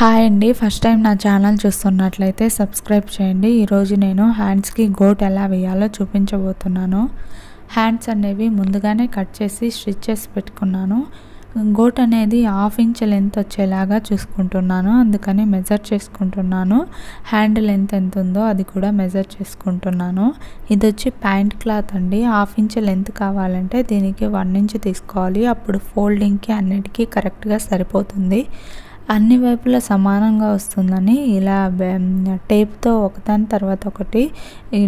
Hi అండి, first time నా channel చూస్తున్నట్లయితే సబ్స్క్రైబ్ చేయండి. ఈరోజు నేను హ్యాండ్స్కి గోట్ ఎలా వేయాలో చూపించబోతున్నాను. హ్యాండ్స్ అనేవి ముందుగానే కట్ చేసి స్టిచ్ చేసి పెట్టుకున్నాను. గోట్ అనేది 1/2 ఇంచ్ లెంత్ వచ్చేలాగా చూసుకుంటున్నాను, అందుకని మెజర్ చేసుకుంటున్నాను. హ్యాండ్ లెంత్ ఎంత ఉందో అది కూడా మెజర్ చేసుకుంటున్నాను. ఇది వచ్చి ప్యాంట్ క్లాత్ అండి. 1/2 ఇంచ్ లెంత్ కావాలంటే దీనికి 1 ఇంచ్ తీసుకోవాలి. అప్పుడు ఫోల్డింగ్కి అన్నిటికీ కరెక్ట్గా సరిపోతుంది. అన్ని వైపులా సమానంగా వస్తుందని ఇలా టేప్తో ఒకదాని తర్వాత ఒకటి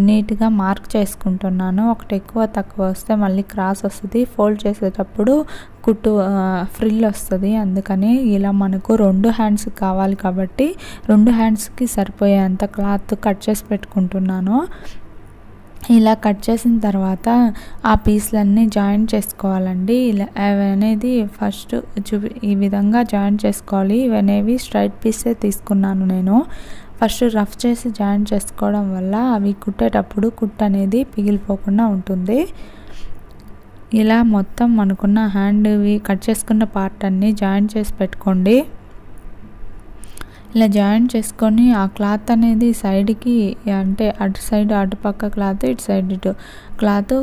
నీట్గా మార్క్ చేసుకుంటున్నాను. ఒకటి ఎక్కువ తక్కువ వస్తే మళ్ళీ క్రాస్ వస్తుంది, ఫోల్డ్ చేసేటప్పుడు కుట్టు ఫ్రిల్ వస్తుంది. అందుకని ఇలా మనకు 2 హ్యాండ్స్ కావాలి కాబట్టి 2 హ్యాండ్స్కి సరిపోయేంత క్లాత్ కట్ చేసి పెట్టుకుంటున్నాను. ఇలా కట్ చేసిన తర్వాత ఆ పీస్లన్నీ జాయింట్ చేసుకోవాలండి. ఇలా అనేది ఫస్ట్ ఈ విధంగా జాయింట్ చేసుకోవాలి. ఇవనేవి స్ట్రైట్ పీసే తీసుకున్నాను నేను. ఫస్ట్ రఫ్ చేసి జాయింట్ చేసుకోవడం వల్ల అవి కుట్టేటప్పుడు కుట్టు అనేది పిగిలిపోకుండా ఉంటుంది. ఇలా మొత్తం మనకున్న హ్యాండ్వి కట్ చేసుకున్న పార్ట్ అన్నీ జాయింట్ చేసి పెట్టుకోండి. ఇలా జాయింట్ చేసుకొని ఆ క్లాత్ అనేది సైడ్కి, అంటే అటు సైడ్ అటుపక్క క్లాత్, ఇటు సైడ్ ఇటు క్లాత్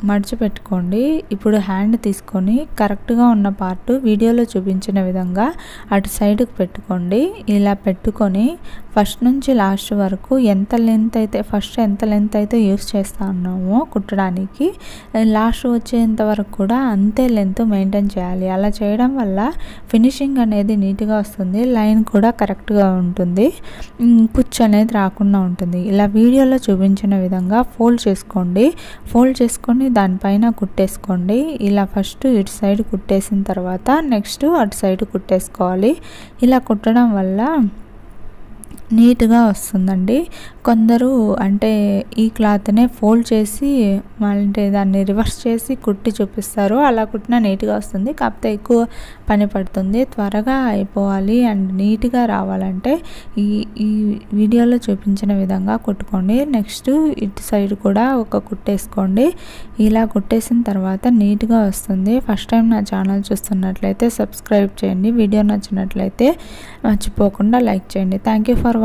మడిచి పెట్టుకోండి. ఇప్పుడు హ్యాండ్ తీసుకొని కరెక్ట్గా ఉన్న పార్ట్ వీడియోలో చూపించిన విధంగా అటు సైడ్కి పెట్టుకోండి. ఇలా పెట్టుకొని ఫస్ట్ నుంచి లాస్ట్ వరకు ఎంత లెంత్ అయితే యూస్ చేస్తా ఉన్నామో కుట్టడానికి, లాస్ట్ వచ్చేంత వరకు కూడా అంతే లెంత్ మెయింటైన్ చేయాలి. అలా చేయడం వల్ల ఫినిషింగ్ అనేది నీట్గా వస్తుంది, లైన్ కూడా కరెక్ట్గా ఉంటుంది, కుచ్చు అనేది రాకుండా ఉంటుంది. ఇలా వీడియోలో చూపించిన విధంగా ఫోల్డ్ చేసుకోండి. ఫోల్డ్ చేసుకొని దానిపైన కుట్టేసుకోండి. ఇలా ఫస్ట్ ఇటు సైడ్ కుట్టేసిన తర్వాత నెక్స్ట్ అటు సైడ్ కుట్టేసుకోవాలి. ఇలా కుట్టడం వల్ల నీట్గా వస్తుందండి. కొందరు అంటే ఈ క్లాత్నే ఫోల్డ్ చేసి అంటే దాన్ని రివర్స్ చేసి కుట్టి చూపిస్తారు. అలా కుట్టినా నీట్గా వస్తుంది, కాకపోతే ఎక్కువ పని పడుతుంది. త్వరగా అయిపోవాలి అండ్ నీట్గా రావాలంటే ఈ వీడియోలో చూపించిన విధంగా కుట్టుకోండి. నెక్స్ట్ ఇటు సైడ్ కూడా ఒక కుట్టేసుకోండి. ఇలా కుట్టేసిన తర్వాత నీట్గా వస్తుంది. ఫస్ట్ టైం నా ఛానల్ చూస్తున్నట్లయితే సబ్స్క్రైబ్ చేయండి. వీడియో నచ్చినట్లయితే మర్చిపోకుండా లైక్ చేయండి. Thank you for watching.